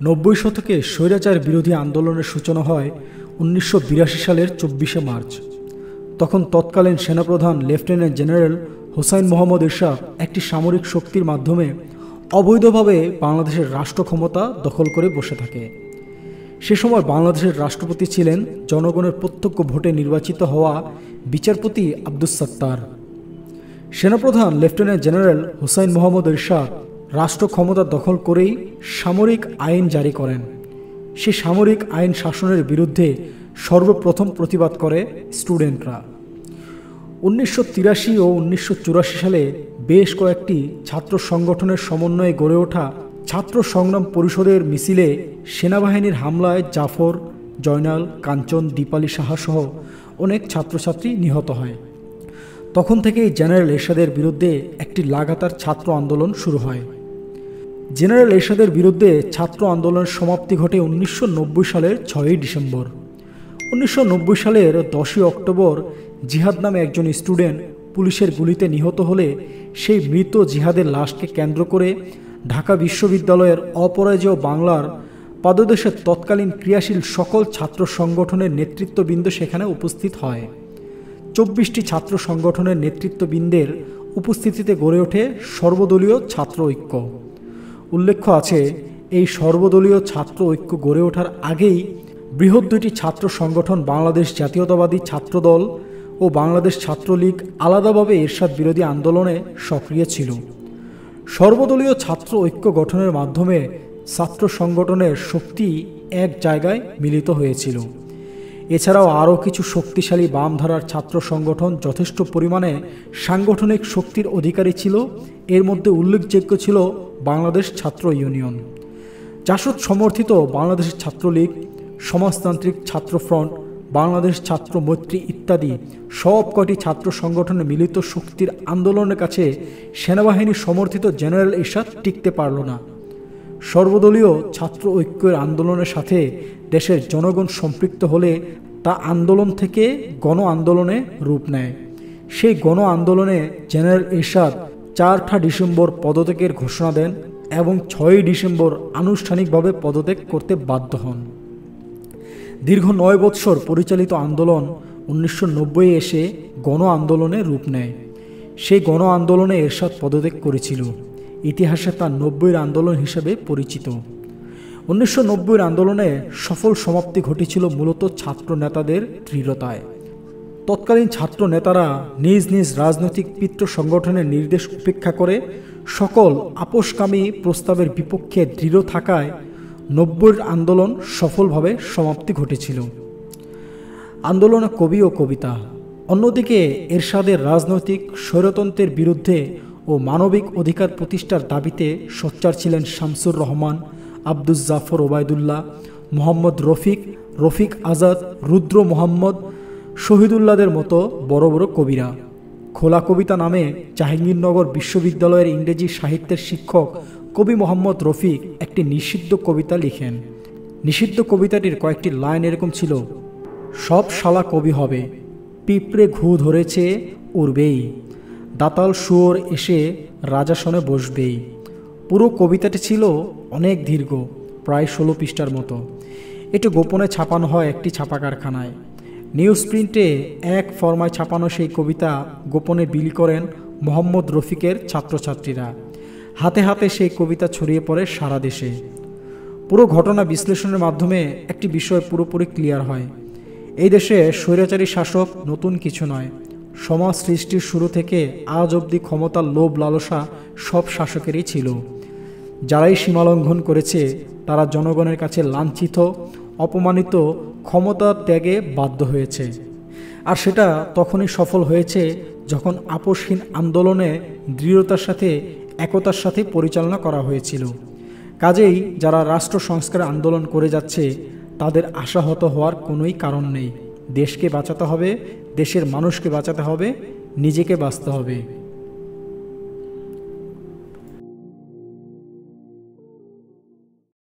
নব্বই শতকে স্বৈরাচার বিরোধী আন্দোলনের সূচনা হয় ১৯৮২ সালের ২৪শে মার্চ। তখন তৎকালীন সেনাপ্রধান লেফটেন্যান্ট জেনারেল হোসাইন মোহাম্মদ এরশাদ একটি সামরিক শক্তির মাধ্যমে অবৈধভাবে বাংলাদেশের রাষ্ট্র ক্ষমতা দখল করে বসে থাকে। সে সময় বাংলাদেশের রাষ্ট্রপতি ছিলেন জনগণের প্রত্যক্ষ ভোটে নির্বাচিত হওয়া বিচারপতি আব্দুস সাত্তার। সেনাপ্রধান লেফটেন্যান্ট জেনারেল হোসাইন মোহাম্মদ এরশাদ রাষ্ট্র ক্ষমতা দখল করেই সামরিক আইন জারি করেন। সে সামরিক আইন শাসনের বিরুদ্ধে সর্বপ্রথম প্রতিবাদ করে স্টুডেন্টরা। ১৯৮৩ ও ১৯৮৪ সালে বেশ কয়েকটি ছাত্র সংগঠনের সমন্বয়ে গড়ে ওঠা ছাত্র সংগ্রাম পরিষদের মিছিলে সেনাবাহিনীর হামলায় জাফর, জয়নাল, কাঞ্চন, দীপালি সাহা সহ অনেক ছাত্রছাত্রী নিহত হয়। তখন থেকেই জেনারেল এরশাদের বিরুদ্ধে একটি লাগাতার ছাত্র আন্দোলন শুরু হয়। জেনারেল এরশাদের বিরুদ্ধে ছাত্র আন্দোলনের সমাপ্তি ঘটে ১৯৯০ সালের ৬ই ডিসেম্বর। ১৯৯০ সালের ১০ই অক্টোবর জিহাদ নামে একজন স্টুডেন্ট পুলিশের গুলিতে নিহত হলে সেই মৃত জিহাদের লাশকে কেন্দ্র করে ঢাকা বিশ্ববিদ্যালয়ের অপরাজেয় বাংলার পাদদেশের তৎকালীন ক্রিয়াশীল সকল ছাত্র সংগঠনের নেতৃত্ববৃন্দ সেখানে উপস্থিত হয়। ২৪টি ছাত্র সংগঠনের নেতৃত্ববৃন্দের উপস্থিতিতে গড়ে ওঠে সর্বদলীয় ছাত্র ঐক্য। উল্লেখ্য আছে, এই সর্বদলীয় ছাত্র ঐক্য গড়ে ওঠার আগেই বৃহৎ দুটি ছাত্র সংগঠন বাংলাদেশ জাতীয়তাবাদী ছাত্রদল ও বাংলাদেশ ছাত্রলীগ আলাদাভাবে এরশাদ বিরোধী আন্দোলনে সক্রিয় ছিল। সর্বদলীয় ছাত্র ঐক্য গঠনের মাধ্যমে ছাত্র সংগঠনের শক্তি এক জায়গায় মিলিত হয়েছিল। এছাড়াও আরও কিছু শক্তিশালী বামধারার ছাত্র সংগঠন যথেষ্ট পরিমাণে সাংগঠনিক শক্তির অধিকারী ছিল। এর মধ্যে উল্লেখযোগ্য ছিল বাংলাদেশ ছাত্র ইউনিয়ন, জাসদ সমর্থিত বাংলাদেশ ছাত্রলীগ, সমাজতান্ত্রিক ছাত্র ফ্রন্ট, বাংলাদেশ ছাত্র মৈত্রী ইত্যাদি সবকটি ছাত্র সংগঠনের মিলিত শক্তির আন্দোলনের কাছে সেনাবাহিনী সমর্থিত জেনারেল এরশাদ টিকতে পারল না। সর্বদলীয় ছাত্র ঐক্যের আন্দোলনের সাথে দেশের জনগণ সম্পৃক্ত হলে তা আন্দোলন থেকে গণ আন্দোলনে রূপ নেয়। সেই গণ আন্দোলনে জেনারেল এরশাদ ৪ঠা ডিসেম্বর পদত্যাগের ঘোষণা দেন এবং ৬ই ডিসেম্বর আনুষ্ঠানিকভাবে পদত্যাগ করতে বাধ্য হন। দীর্ঘ ৯ বৎসর পরিচালিত আন্দোলন ১৯৯০ এসে গণ আন্দোলনে রূপ নেয়। সেই গণ আন্দোলনে এরশাদ পদত্যাগ করেছিল। ইতিহাসে তা ৯০-র আন্দোলন হিসেবে পরিচিত। ১৯৯০-র আন্দোলনে সফল সমাপ্তি ঘটেছিল মূলত ছাত্র নেতাদের দৃঢ়তায়। তৎকালীন ছাত্র নেতারা নিজ নিজ রাজনৈতিক পিতৃ সংগঠনের নির্দেশ উপেক্ষা করে সকল আপোষকামী প্রস্তাবের বিপক্ষে দৃঢ় থাকায় ৯০-র আন্দোলন সফলভাবে সমাপ্তি ঘটেছিল। আন্দোলনে কবি ও কবিতা। অন্যদিকে এরশাদের রাজনৈতিক স্বৈরতন্ত্রের বিরুদ্ধে ও মানবিক অধিকার প্রতিষ্ঠার দাবিতে সোচ্চার ছিলেন শামসুর রহমান, আব্দুস জাফর ওবায়দুল্লাহ, মোহাম্মদ রফিক আজাদ, রুদ্র মোহাম্মদ, শহীদুল্লাহদের মতো বড় বড় কবিরা। খোলা কবিতা নামে জাহাঙ্গীরনগর বিশ্ববিদ্যালয়ের ইংরেজি সাহিত্যের শিক্ষক কবি মোহাম্মদ রফিক একটি নিষিদ্ধ কবিতা লিখেন। নিষিদ্ধ কবিতাটির কয়েকটি লাইন এরকম ছিল: সব শালা কবি হবে, পিঁপড়ে ঘু ধরেছে উড়বেই, দাতাল শুয়োর এসে রাজাসনে বসবেই। পুরো কবিতাটি ছিল অনেক দীর্ঘ, প্রায় ১৬ পৃষ্ঠার মতো। এটি গোপনে ছাপানো হয় একটি ছাপা কারখানায়। নিউজ প্রিন্টে এক ফরমায় ছাপানো সেই কবিতা গোপনে বিলি করেন মোহাম্মদ রফিকের ছাত্রছাত্রীরা। হাতে হাতে সেই কবিতা ছড়িয়ে পড়ে সারা দেশে। পুরো ঘটনা বিশ্লেষণের মাধ্যমে একটি বিষয় পুরোপুরি ক্লিয়ার হয়। এই দেশে স্বৈরাচারী শাসক নতুন কিছু নয়। সমাজ সৃষ্টির শুরু থেকে আজ অবধি ক্ষমতার লোভ লালসা সব শাসকেরই ছিল। যারাই সীমালঙ্ঘন করেছে তারা জনগণের কাছে লাঞ্ছিত, অপমানিত, ক্ষমতা ত্যাগে বাধ্য হয়েছে। আর সেটা তখনই সফল হয়েছে যখন আপোষহীন আন্দোলনে দৃঢ়তার সাথে একতার সাথে পরিচালনা করা হয়েছিল। কাজেই যারা রাষ্ট্র সংস্কার আন্দোলন করে যাচ্ছে তাদের আশাহত হওয়ার কোনোই কারণ নেই। দেশকে বাঁচাতে হবে, দেশের মানুষকে বাঁচাতে হবে, নিজেকে বাঁচতে হবে।